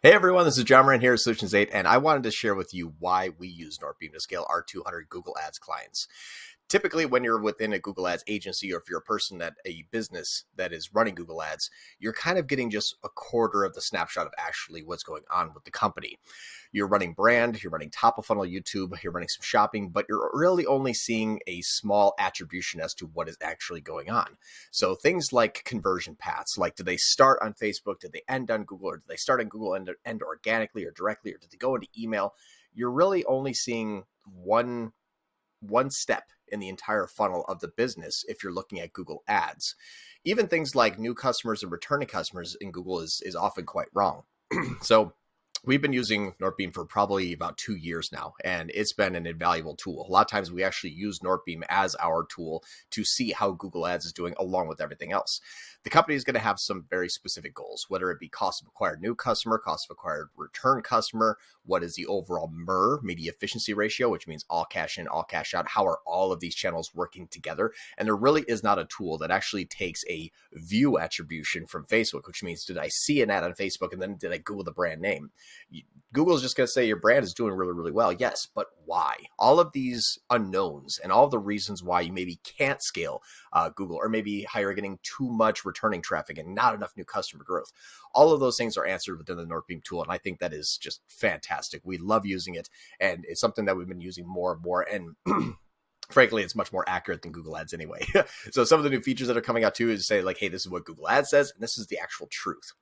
Hey everyone, this is John Moran here at Solutions 8, and I wanted to share with you why we use Northbeam to scale our 200 Google Ads clients. Typically, when you're within a Google Ads agency or if you're a person at a business that is running Google Ads, you're kind of getting just a quarter of the snapshot of actually what's going on with the company. You're running brand, you're running top of funnel YouTube, you're running some shopping, but you're really only seeing a small attribution as to what is actually going on. So things like conversion paths, like did they start on Facebook, did they end on Google, or did they start on Google and end organically or directly, or did they go into email? You're really only seeing one step in the entire funnel of the business if you're looking at Google Ads. Even things like new customers and returning customers in Google is often quite wrong. So we've been using Northbeam for probably about 2 years now, and it's been an invaluable tool. A lot of times we actually use Northbeam as our tool to see how Google Ads is doing along with everything else. The company is going to have some very specific goals, whether it be cost of acquired new customer, cost of acquired return customer, what is the overall MER, media efficiency ratio, which means all cash in, all cash out. How are all of these channels working together? And there really is not a tool that actually takes a view attribution from Facebook, which means did I see an ad on Facebook and then did I Google the brand name? Google is just going to say your brand is doing really, really well. Yes, but why? All of these unknowns and all of the reasons why you maybe can't scale Google, or maybe how you're getting too much returning traffic and not enough new customer growth. All of those things are answered within the Northbeam tool, and I think that is just fantastic. We love using it, and it's something that we've been using more and more. And frankly, it's much more accurate than Google Ads anyway. So some of the new features that are coming out too is say like, hey, this is what Google Ads says, and this is the actual truth.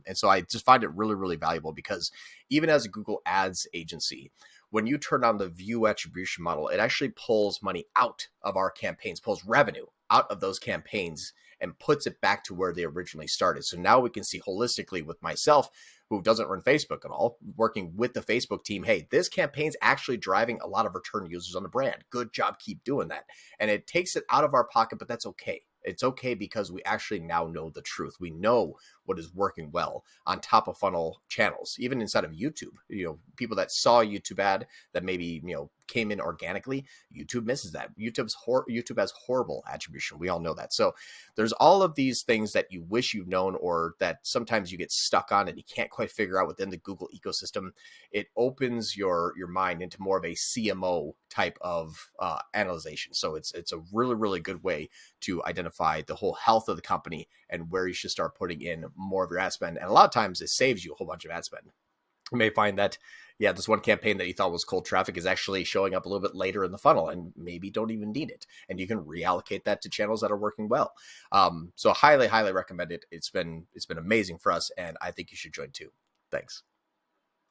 And so I just find it really, really valuable because even as a Google Ads agency, when you turn on the view attribution model, it actually pulls money out of our campaigns, pulls revenue out of those campaigns and puts it back to where they originally started. So now we can see holistically with myself, who doesn't run Facebook at all, working with the Facebook team, hey, this campaign's actually driving a lot of return users on the brand. Good job, keep doing that. And it takes it out of our pocket, but that's okay. It's okay because we actually now know the truth. We know what is working well on top of funnel channels, even inside of YouTube. People that saw a YouTube ad that maybe, came in organically, YouTube misses that. YouTube has horrible attribution. We all know that. So there's all of these things that you wish you've known, or that sometimes you get stuck on and you can't quite figure out within the Google ecosystem. It opens your mind into more of a CMO type of analyzation. So it's a really, really good way to identify the whole health of the company and where you should start putting in more of your ad spend. And a lot of times it saves you a whole bunch of ad spend. You may find that, this one campaign that you thought was cold traffic is actually showing up a little bit later in the funnel and maybe don't even need it. And you can reallocate that to channels that are working well. So highly, highly recommend it. It's been amazing for us, and I think you should join too. Thanks.